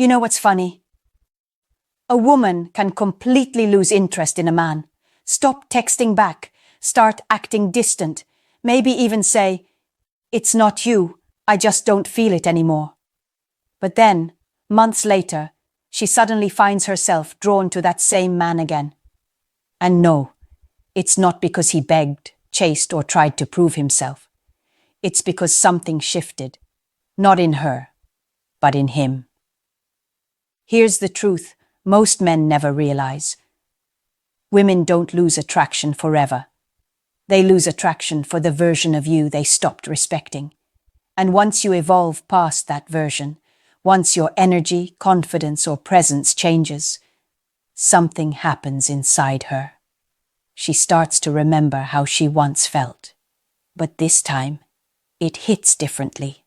You know what's funny? A woman can completely lose interest in a man, stop texting back, start acting distant, maybe even say, "It's not you, I just don't feel it anymore." But then, months later, she suddenly finds herself drawn to that same man again. And no, it's not because he begged, chased, or tried to prove himself. It's because something shifted, not in her, but in him. Here's the truth most men never realize. Women don't lose attraction forever. They lose attraction for the version of you they stopped respecting. And once you evolve past that version, once your energy, confidence, or presence changes, something happens inside her. She starts to remember how she once felt. But this time, it hits differently.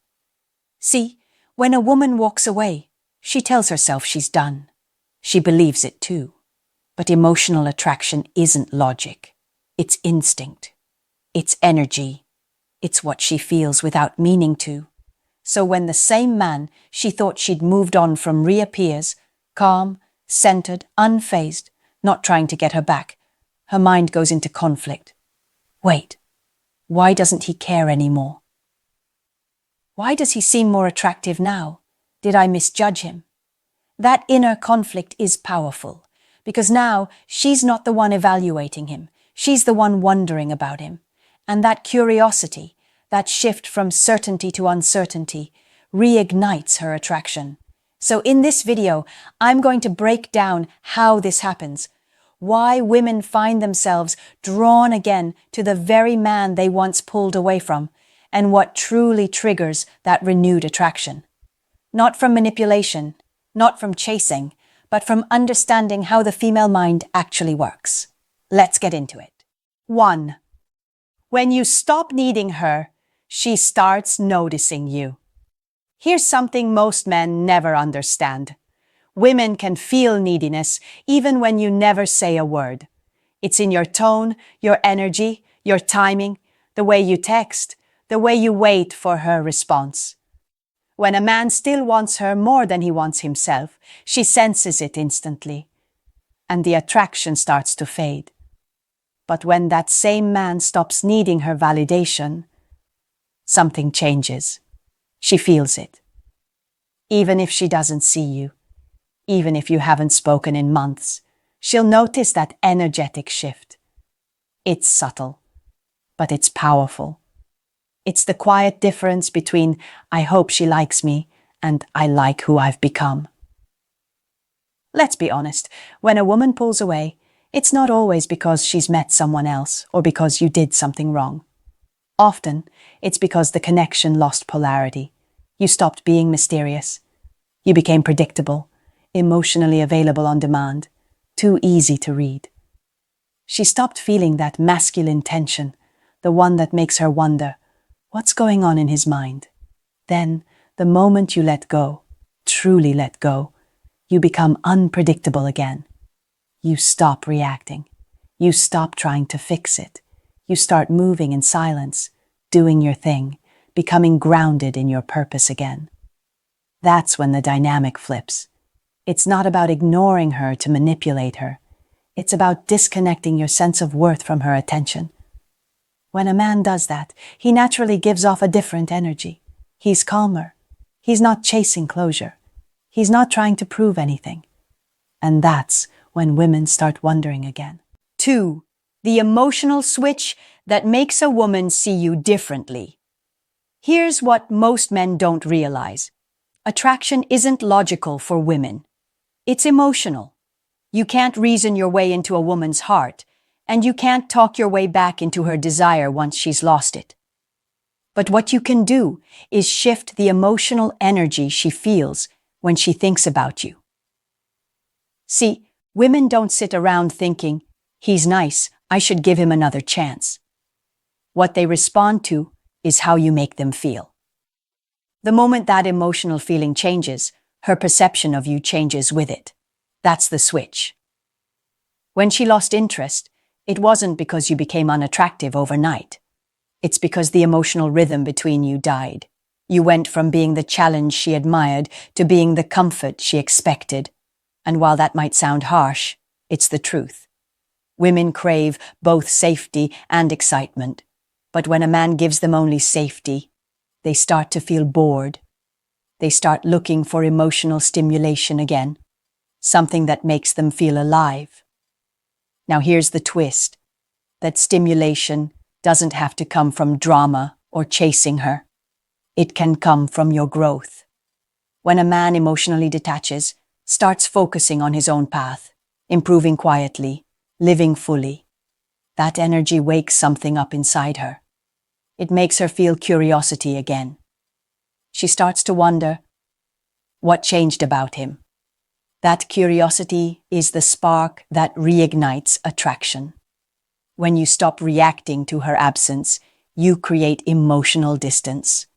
See, when a woman walks away, she tells herself she's done. She believes it too. But emotional attraction isn't logic. It's instinct. It's energy. It's what she feels without meaning to. So when the same man she thought she'd moved on from reappears, calm, centered, unfazed, not trying to get her back, her mind goes into conflict. Wait, why doesn't he care anymore? Why does he seem more attractive now? Did I misjudge him? That inner conflict is powerful, because now she's not the one evaluating him. She's the one wondering about him. And that curiosity, that shift from certainty to uncertainty, reignites her attraction. So in this video, I'm going to break down how this happens, why women find themselves drawn again to the very man they once pulled away from, and what truly triggers that renewed attraction. Not from manipulation, not from chasing, but from understanding how the female mind actually works. Let's get into it. 1. When you stop needing her, she starts noticing you. Here's something most men never understand. Women can feel neediness even when you never say a word. It's in your tone, your energy, your timing, the way you text, the way you wait for her response. When a man still wants her more than he wants himself, she senses it instantly, and the attraction starts to fade. But when that same man stops needing her validation, something changes. She feels it. Even if she doesn't see you, even if you haven't spoken in months, she'll notice that energetic shift. It's subtle, but it's powerful. It's the quiet difference between "I hope she likes me" and "I like who I've become." Let's be honest, when a woman pulls away, it's not always because she's met someone else or because you did something wrong. Often, it's because the connection lost polarity. You stopped being mysterious. You became predictable, emotionally available on demand, too easy to read. She stopped feeling that masculine tension, the one that makes her wonder, what's going on in his mind? Then, the moment you let go, truly let go, you become unpredictable again. You stop reacting. You stop trying to fix it. You start moving in silence, doing your thing, becoming grounded in your purpose again. That's when the dynamic flips. It's not about ignoring her to manipulate her. It's about disconnecting your sense of worth from her attention. When a man does that, he naturally gives off a different energy. He's calmer. He's not chasing closure. He's not trying to prove anything. And that's when women start wondering again. 2. The emotional switch that makes a woman see you differently. Here's what most men don't realize. Attraction isn't logical for women. It's emotional. You can't reason your way into a woman's heart, and you can't talk your way back into her desire once she's lost it. But what you can do is shift the emotional energy she feels when she thinks about you. See, women don't sit around thinking, "He's nice, I should give him another chance." What they respond to is how you make them feel. The moment that emotional feeling changes, her perception of you changes with it. That's the switch. When she lost interest, it wasn't because you became unattractive overnight. It's because the emotional rhythm between you died. You went from being the challenge she admired to being the comfort she expected. And while that might sound harsh, it's the truth. Women crave both safety and excitement. But when a man gives them only safety, they start to feel bored. They start looking for emotional stimulation again, something that makes them feel alive. Now here's the twist. That stimulation doesn't have to come from drama or chasing her. It can come from your growth. When a man emotionally detaches, starts focusing on his own path, improving quietly, living fully, that energy wakes something up inside her. It makes her feel curiosity again. She starts to wonder, what changed about him? That curiosity is the spark that reignites attraction. When you stop reacting to her absence, you create emotional distance.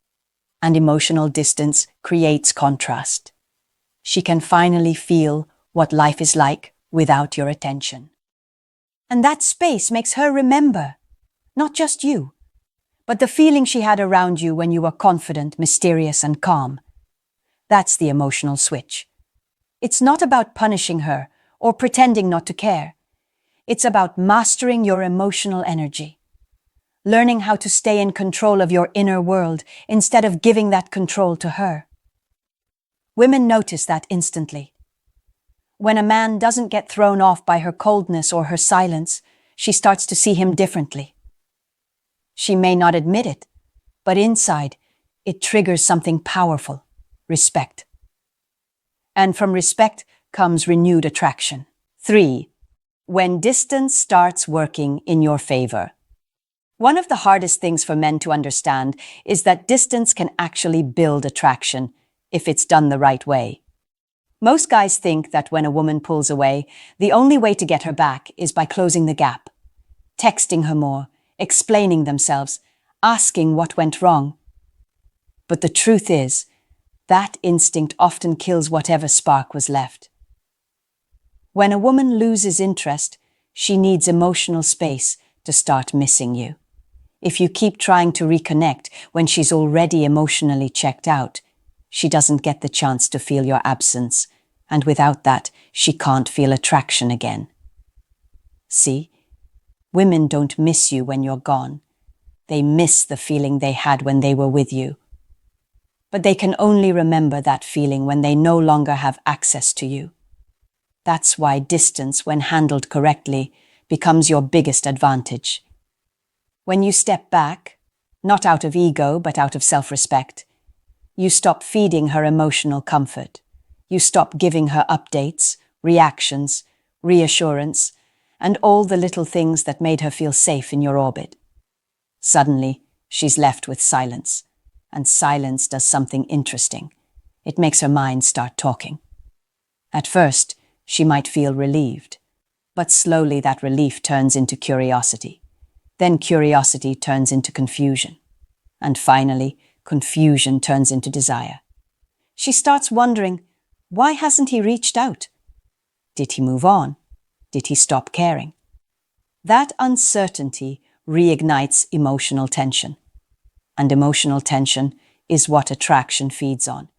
And emotional distance creates contrast. She can finally feel what life is like without your attention. And that space makes her remember, not just you, but the feeling she had around you when you were confident, mysterious, and calm. That's the emotional switch. It's not about punishing her or pretending not to care. It's about mastering your emotional energy. Learning how to stay in control of your inner world instead of giving that control to her. Women notice that instantly. When a man doesn't get thrown off by her coldness or her silence, she starts to see him differently. She may not admit it, but inside, it triggers something powerful: respect. And from respect comes renewed attraction. 3. When distance starts working in your favor. One of the hardest things for men to understand is that distance can actually build attraction if it's done the right way. Most guys think that when a woman pulls away, the only way to get her back is by closing the gap, texting her more, explaining themselves, asking what went wrong. But the truth is, that instinct often kills whatever spark was left. When a woman loses interest, she needs emotional space to start missing you. If you keep trying to reconnect when she's already emotionally checked out, she doesn't get the chance to feel your absence, and without that, she can't feel attraction again. See, women don't miss you when you're gone. They miss the feeling they had when they were with you. But they can only remember that feeling when they no longer have access to you. That's why distance, when handled correctly, becomes your biggest advantage. When you step back, not out of ego but out of self-respect, you stop feeding her emotional comfort. You stop giving her updates, reactions, reassurance, and all the little things that made her feel safe in your orbit. Suddenly, she's left with silence. And silence does something interesting. It makes her mind start talking. At first, she might feel relieved, but slowly that relief turns into curiosity. Then curiosity turns into confusion. And finally, confusion turns into desire. She starts wondering, why hasn't he reached out? Did he move on? Did he stop caring? That uncertainty reignites emotional tension. And emotional tension is what attraction feeds on.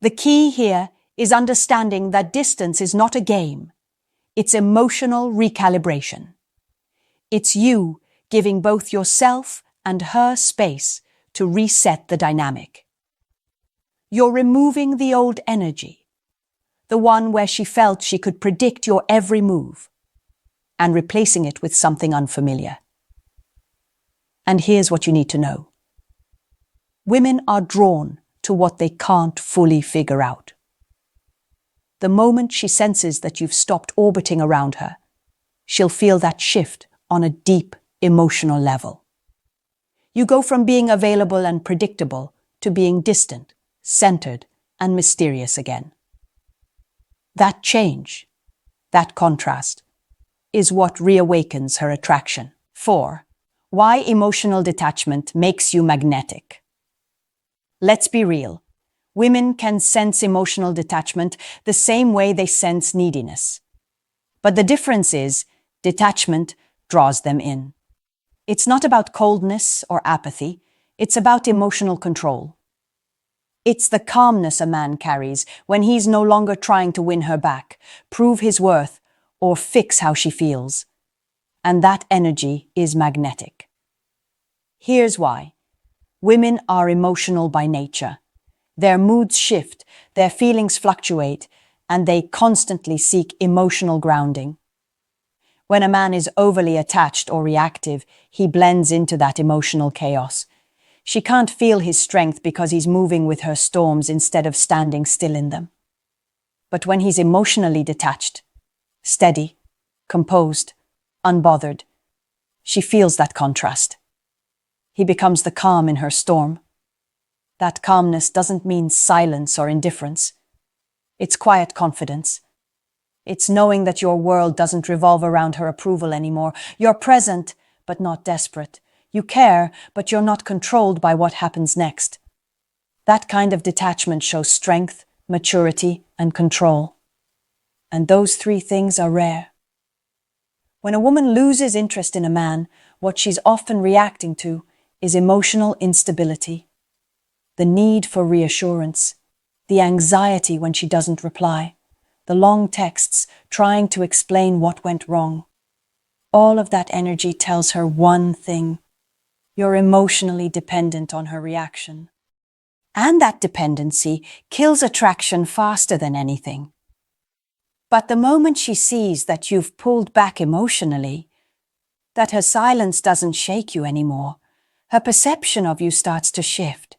The key here is understanding that distance is not a game. It's emotional recalibration. It's you giving both yourself and her space to reset the dynamic. You're removing the old energy, the one where she felt she could predict your every move, and replacing it with something unfamiliar. And here's what you need to know. Women are drawn to what they can't fully figure out. The moment she senses that you've stopped orbiting around her, she'll feel that shift on a deep emotional level. You go from being available and predictable to being distant, centered, and mysterious again. That change, that contrast, is what reawakens her attraction. 4. Why emotional detachment makes you magnetic. Let's be real. Women can sense emotional detachment the same way they sense neediness. But the difference is, detachment draws them in. It's not about coldness or apathy, it's about emotional control. It's the calmness a man carries when he's no longer trying to win her back, prove his worth, or fix how she feels. And that energy is magnetic. Here's why. Women are emotional by nature. Their moods shift, their feelings fluctuate, and they constantly seek emotional grounding. When a man is overly attached or reactive, he blends into that emotional chaos. She can't feel his strength because he's moving with her storms instead of standing still in them. But when he's emotionally detached, steady, composed, unbothered, she feels that contrast. He becomes the calm in her storm. That calmness doesn't mean silence or indifference. It's quiet confidence. It's knowing that your world doesn't revolve around her approval anymore. You're present, but not desperate. You care, but you're not controlled by what happens next. That kind of detachment shows strength, maturity, and control. And those three things are rare. When a woman loses interest in a man, what she's often reacting to is emotional instability, the need for reassurance, the anxiety when she doesn't reply, the long texts trying to explain what went wrong. All of that energy tells her one thing: you're emotionally dependent on her reaction. And that dependency kills attraction faster than anything. But the moment she sees that you've pulled back emotionally, that her silence doesn't shake you anymore, her perception of you starts to shift.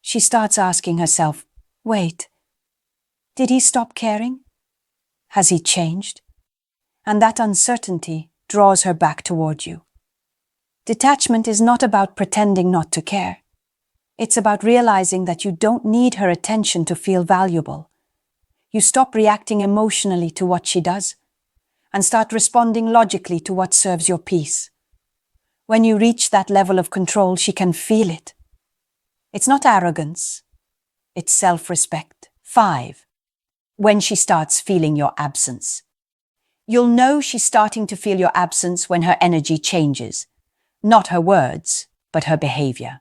She starts asking herself, wait, did he stop caring? Has he changed? And that uncertainty draws her back toward you. Detachment is not about pretending not to care. It's about realizing that you don't need her attention to feel valuable. You stop reacting emotionally to what she does and start responding logically to what serves your peace. When you reach that level of control, she can feel it. It's not arrogance, it's self-respect. 5. When she starts feeling your absence. You'll know she's starting to feel your absence when her energy changes. Not her words, but her behavior.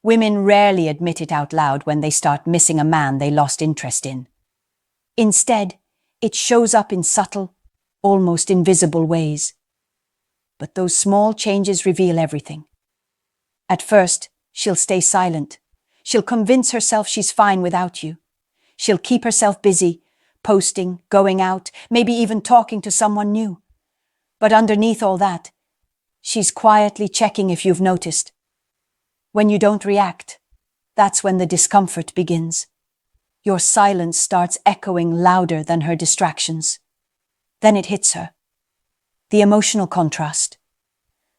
Women rarely admit it out loud when they start missing a man they lost interest in. Instead, it shows up in subtle, almost invisible ways. But those small changes reveal everything. At first, she'll stay silent. She'll convince herself she's fine without you. She'll keep herself busy, posting, going out, maybe even talking to someone new. But underneath all that, she's quietly checking if you've noticed. When you don't react, that's when the discomfort begins. Your silence starts echoing louder than her distractions. Then it hits her. The emotional contrast.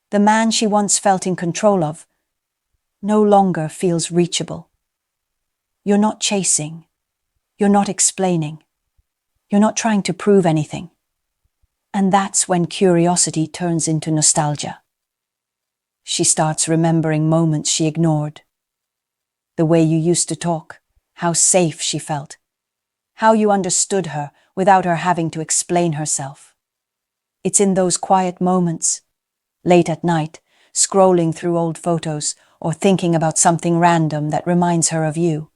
The man she once felt in control of no longer feels reachable. You're not chasing. You're not explaining. You're not trying to prove anything. And that's when curiosity turns into nostalgia. She starts remembering moments she ignored. The way you used to talk, how safe she felt, how you understood her without her having to explain herself. It's in those quiet moments, late at night, scrolling through old photos or thinking about something random that reminds her of you,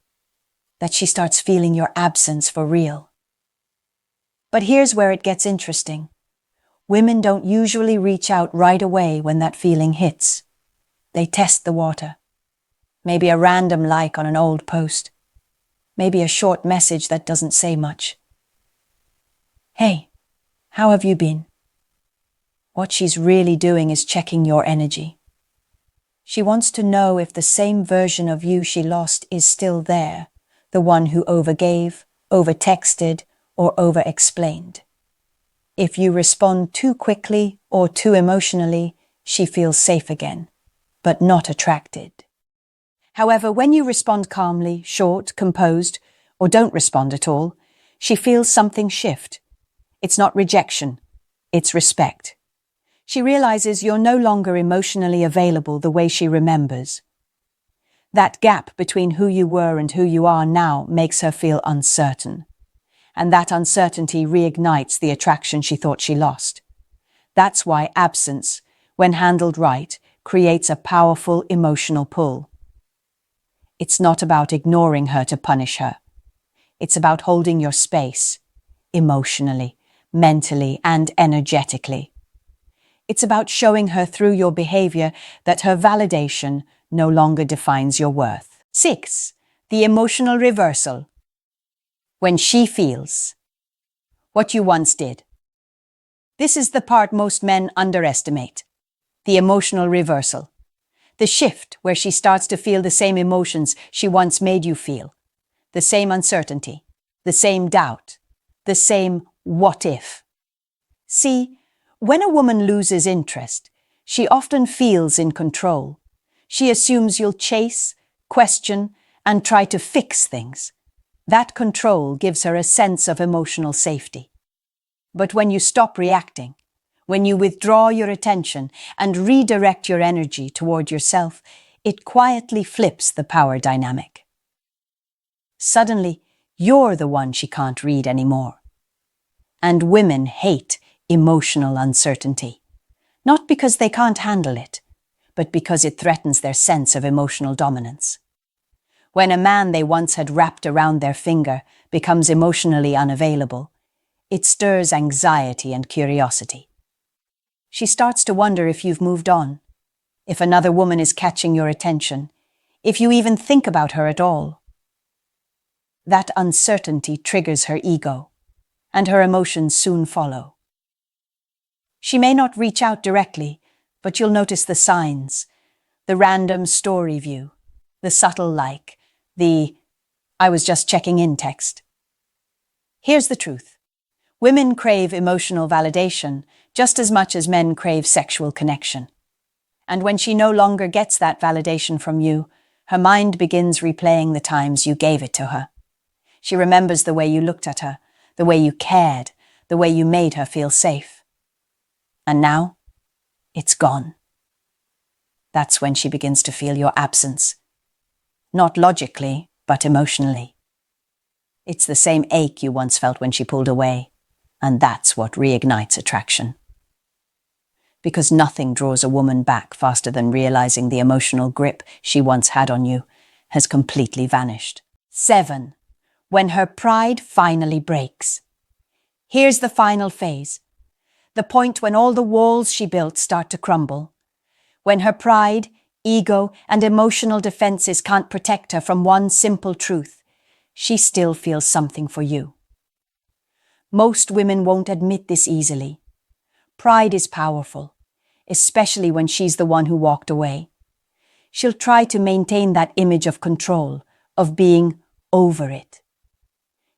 that she starts feeling your absence for real. But here's where it gets interesting. Women don't usually reach out right away when that feeling hits. They test the water. Maybe a random like on an old post. Maybe a short message that doesn't say much. Hey, how have you been? What she's really doing is checking your energy. She wants to know if the same version of you she lost is still there, the one who overgave, overtexted, or over-explained. If you respond too quickly or too emotionally, she feels safe again, but not attracted. However, when you respond calmly, short, composed, or don't respond at all, she feels something shift. It's not rejection, it's respect. She realizes you're no longer emotionally available the way she remembers. That gap between who you were and who you are now makes her feel uncertain. And that uncertainty reignites the attraction she thought she lost. That's why absence, when handled right, creates a powerful emotional pull. It's not about ignoring her to punish her. It's about holding your space, emotionally, mentally, and energetically. It's about showing her through your behavior that her validation no longer defines your worth. 6. The emotional reversal. When she feels what you once did. This is the part most men underestimate. The emotional reversal. The shift where she starts to feel the same emotions she once made you feel. The same uncertainty, the same doubt, the same what if. See, when a woman loses interest, she often feels in control. She assumes you'll chase, question, and try to fix things. That control gives her a sense of emotional safety. But when you stop reacting, when you withdraw your attention and redirect your energy toward yourself, it quietly flips the power dynamic. Suddenly, you're the one she can't read anymore. And women hate emotional uncertainty, not because they can't handle it, but because it threatens their sense of emotional dominance. When a man they once had wrapped around their finger becomes emotionally unavailable, it stirs anxiety and curiosity. She starts to wonder if you've moved on, if another woman is catching your attention, if you even think about her at all. That uncertainty triggers her ego, and her emotions soon follow. She may not reach out directly, but you'll notice the signs, the random story view, the subtle like, the "I was just checking in" text. Here's the truth. Women crave emotional validation just as much as men crave sexual connection. And when she no longer gets that validation from you, her mind begins replaying the times you gave it to her. She remembers the way you looked at her, the way you cared, the way you made her feel safe. And now, it's gone. That's when she begins to feel your absence. Not logically, but emotionally. It's the same ache you once felt when she pulled away, and that's what reignites attraction. Because nothing draws a woman back faster than realizing the emotional grip she once had on you has completely vanished. 7. When her pride finally breaks. Here's the final phase. The point when all the walls she built start to crumble. When her pride, ego, and emotional defenses can't protect her from one simple truth. She still feels something for you. Most women won't admit this easily. Pride is powerful, especially when she's the one who walked away. She'll try to maintain that image of control, of being over it.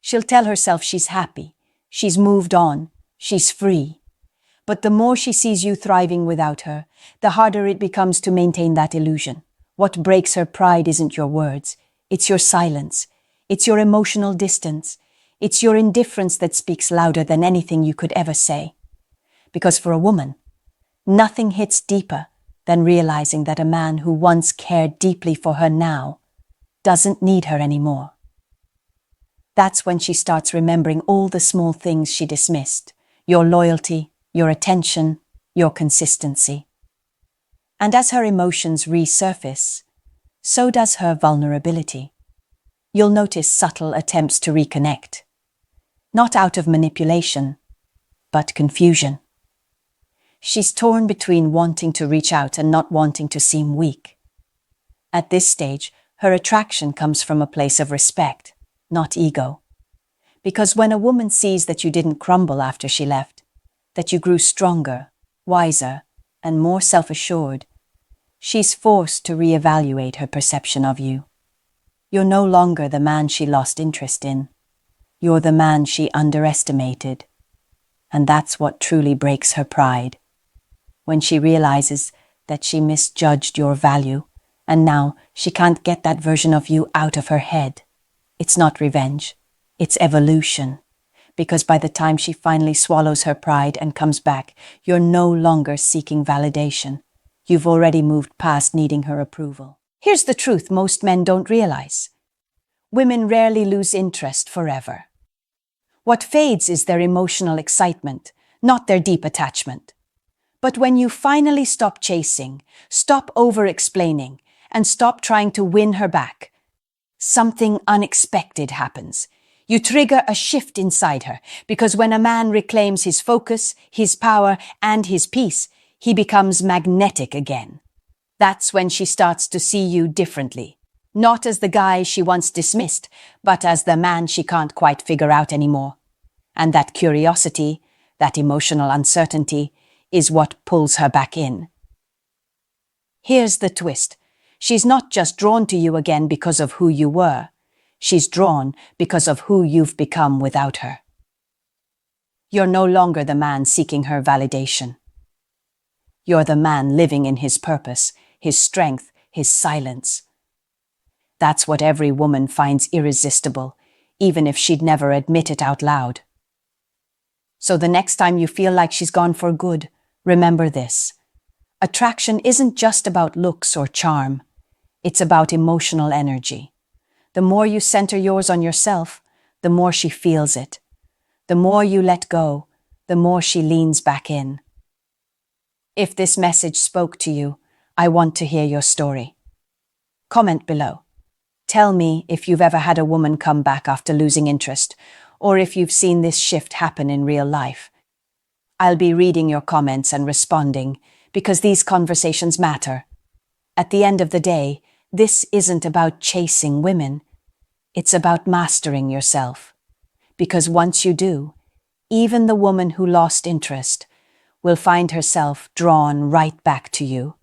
She'll tell herself she's happy, she's moved on, she's free. But the more she sees you thriving without her, the harder it becomes to maintain that illusion. What breaks her pride isn't your words, it's your silence, it's your emotional distance, it's your indifference that speaks louder than anything you could ever say. Because for a woman, nothing hits deeper than realizing that a man who once cared deeply for her now doesn't need her anymore. That's when she starts remembering all the small things she dismissed, your loyalty, your attention, your consistency. And as her emotions resurface, so does her vulnerability. You'll notice subtle attempts to reconnect, not out of manipulation, but confusion. She's torn between wanting to reach out and not wanting to seem weak. At this stage, her attraction comes from a place of respect, not ego. Because when a woman sees that you didn't crumble after she left, that you grew stronger, wiser, and more self-assured, she's forced to reevaluate her perception of you. You're no longer the man she lost interest in. You're the man she underestimated. And that's what truly breaks her pride. When she realizes that she misjudged your value, and now she can't get that version of you out of her head. It's not revenge, it's evolution. Because by the time she finally swallows her pride and comes back, you're no longer seeking validation. You've already moved past needing her approval. Here's the truth most men don't realize. Women rarely lose interest forever. What fades is their emotional excitement, not their deep attachment. But when you finally stop chasing, stop over-explaining, and stop trying to win her back, something unexpected happens. You trigger a shift inside her, because when a man reclaims his focus, his power, and his peace, he becomes magnetic again. That's when she starts to see you differently. Not as the guy she once dismissed, but as the man she can't quite figure out anymore. And that curiosity, that emotional uncertainty, is what pulls her back in. Here's the twist. She's not just drawn to you again because of who you were. She's drawn because of who you've become without her. You're no longer the man seeking her validation. You're the man living in his purpose, his strength, his silence. That's what every woman finds irresistible, even if she'd never admit it out loud. So the next time you feel like she's gone for good, remember this. Attraction isn't just about looks or charm. It's about emotional energy. The more you center yours on yourself, the more she feels it. The more you let go, the more she leans back in. If this message spoke to you, I want to hear your story. Comment below. Tell me if you've ever had a woman come back after losing interest, or if you've seen this shift happen in real life. I'll be reading your comments and responding, because these conversations matter. At the end of the day, this isn't about chasing women. It's about mastering yourself. Because once you do, even the woman who lost interest will find herself drawn right back to you.